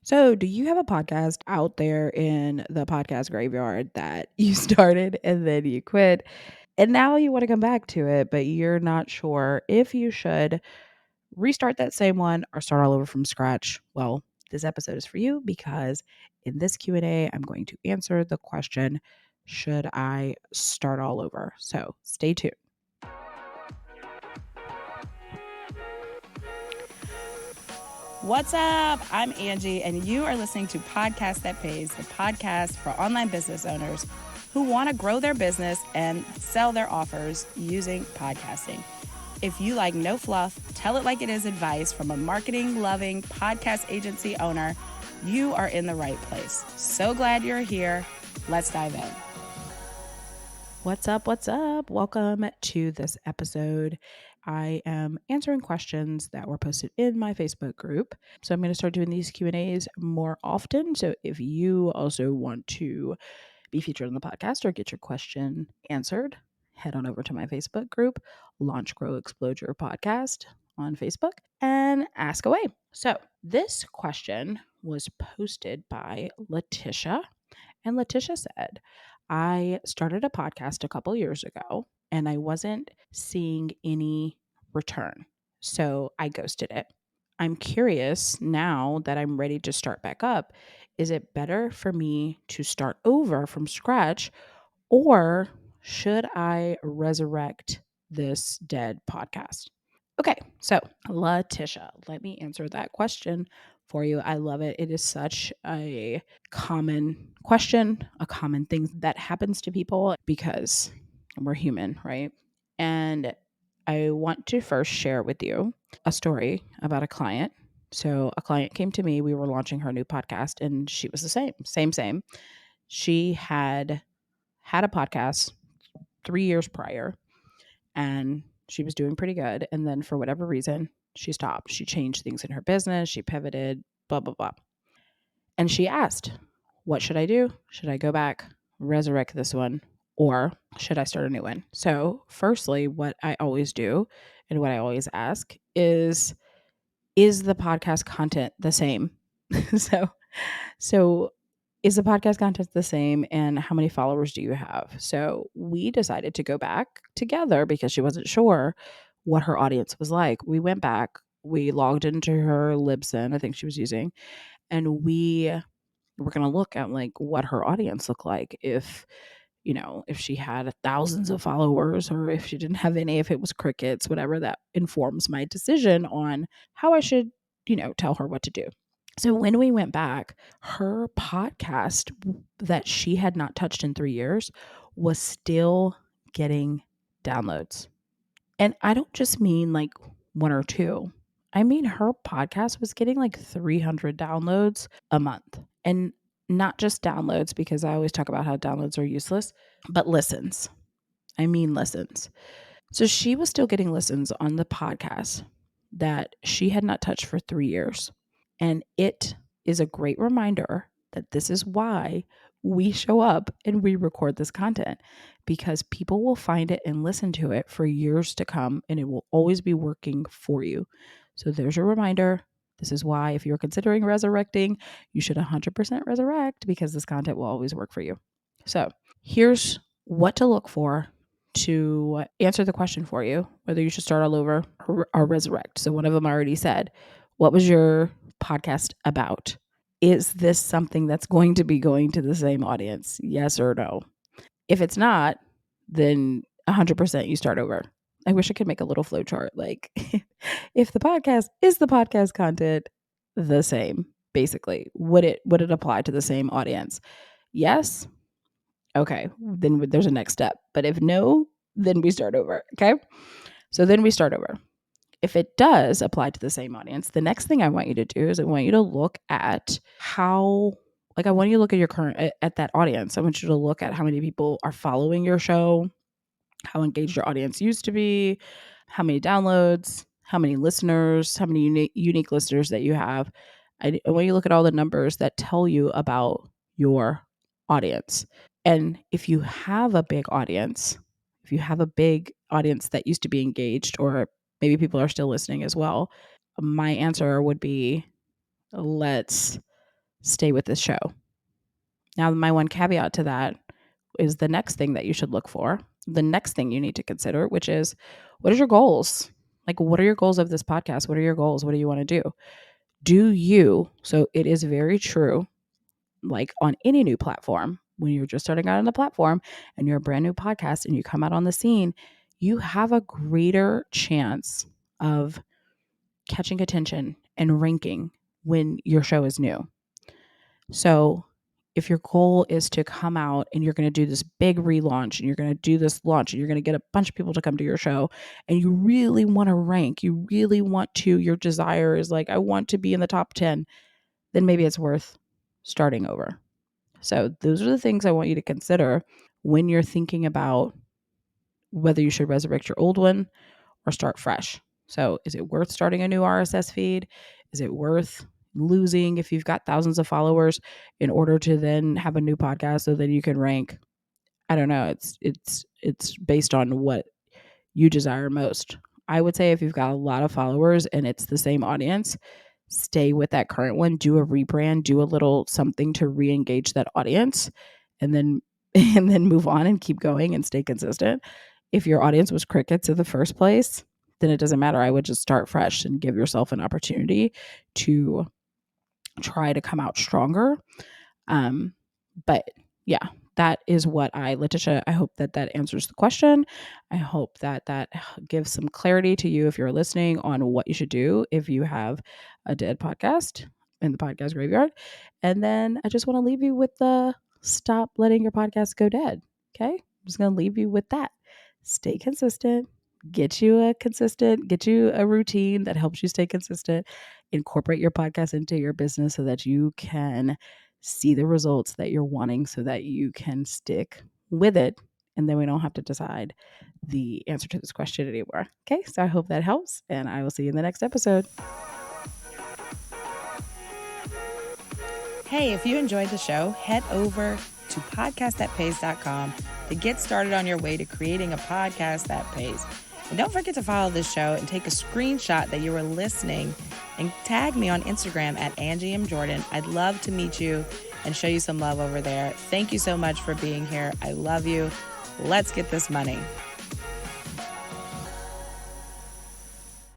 So, do you have a podcast out there in the podcast graveyard that you started and then you quit, and now you want to come back to it, but you're not sure if you should restart that same one or start all over from scratch? Well, this episode is for you because in this Q&A, I'm going to answer the question, should I start all over? So, stay tuned. What's up? I'm Angie, and you are listening to Podcast That Pays, the podcast for online business owners who want to grow their business and sell their offers using podcasting. If you like no fluff, tell it like it is advice from a marketing-loving podcast agency owner, you are in the right place. So glad you're here. Let's dive in. What's up? What's up? Welcome to this episode. I am answering questions that were posted in my Facebook group. So I'm going to start doing these Q&As more often. So if you also want to be featured on the podcast or get your question answered, head on over to my Facebook group, Launch, Grow, Explode Your Podcast on Facebook, and ask away. So this question was posted by Letitia. And Letitia said, I started a podcast a couple years ago and I wasn't seeing any return. So I ghosted it. I'm curious now that I'm ready to start back up. Is it better for me to start over from scratch, or should I resurrect this dead podcast? Okay, so Letitia, let me answer that question for you. I love it. It is such a common question, a common thing that happens to people because we're human, right? And I want to first share with you a story about a client. So, a client came to me, we were launching her new podcast, and she was the same. She had a podcast 3 years prior, and she was doing pretty good. And then for whatever reason, she stopped. She changed things in her business. She pivoted, blah, blah, blah. And she asked, what should I do? Should I go back, resurrect this one, or should I start a new one? So, firstly, what I always do and what I always ask is the podcast content the same? so, so is the podcast content the same, and how many followers do you have? So we decided to go back together because she wasn't sure what her audience was like. We went back, we logged into her Libsyn, I think she was using, and we were going to look at like what her audience looked like, if she had thousands of followers or if she didn't have any, if it was crickets, whatever. That informs my decision on how I should, tell her what to do. So when we went back, her podcast that she had not touched in 3 years was still getting downloads. And I don't just mean like one or two. I mean, her podcast was getting like 300 downloads a month. And not just downloads, because I always talk about how downloads are useless, but listens. I mean, listens. So she was still getting listens on the podcast that she had not touched for 3 years. And it is a great reminder that this is why we show up and we record this content, because people will find it and listen to it for years to come, and it will always be working for you. So there's your reminder. This is why, if you're considering resurrecting, you should 100% resurrect, because this content will always work for you. So here's what to look for to answer the question for you, whether you should start all over or resurrect. So one of them I already said, what was your podcast about? Is this something that's going to be going to the same audience? Yes or no? If it's not, then 100% you start over. I wish I could make a little flow chart. Like, if the podcast is the podcast content the same, basically, would it apply to the same audience? Yes. Okay, then there's a next step. But if no, then we start over. Okay. So then we start over. If it does apply to the same audience, the next thing I want you to do is I want you to look at I want you to look at your current, at that audience. I want you to look at how many people are following your show, how engaged your audience used to be, how many downloads, how many listeners, how many unique listeners that you have. I want you to look at all the numbers that tell you about your audience. And if you have a big audience, that used to be engaged, or maybe people are still listening as well, my answer would be, let's stay with this show. Now, my one caveat to that is the next thing that you should look for, the next thing you need to consider, which is, what are your goals? Like, what are your goals of this podcast? What are your goals? What do you want to do? So it is very true, like on any new platform, when you're just starting out on the platform and you're a brand new podcast and you come out on the scene, you have a greater chance of catching attention and ranking when your show is new. So if your goal is to come out and you're going to do this big relaunch and you're going to do this launch and you're going to get a bunch of people to come to your show and you really want to rank, you really want to, your desire is like, I want to be in the top 10, then maybe it's worth starting over. So those are the things I want you to consider when you're thinking about whether you should resurrect your old one or start fresh. So is it worth starting a new RSS feed? Is it worth losing, if you've got thousands of followers, in order to then have a new podcast so that you can rank? I don't know. It's based on what you desire most. I would say if you've got a lot of followers and it's the same audience, stay with that current one, do a rebrand, do a little something to re-engage that audience, and then move on and keep going and stay consistent. If your audience was crickets in the first place, then it doesn't matter. I would just start fresh and give yourself an opportunity to try to come out stronger. But yeah, that is what Letitia, I hope that answers the question. I hope that gives some clarity to you if you're listening on what you should do if you have a dead podcast in the podcast graveyard. And then I just want to leave you with the stop letting your podcast go dead. Okay. I'm just going to leave you with that. Stay consistent. Get you a routine that helps you stay consistent. Incorporate your podcast into your business so that you can see the results that you're wanting, so that you can stick with it. And then we don't have to decide the answer to this question anymore. Okay, so I hope that helps, and I will see you in the next episode. Hey, if you enjoyed the show, head over to podcastthatpays.com to get started on your way to creating a podcast that pays. And don't forget to follow this show and take a screenshot that you were listening and tag me on Instagram at Angie M. Jordan. I'd love to meet you and show you some love over there. Thank you so much for being here. I love you. Let's get this money.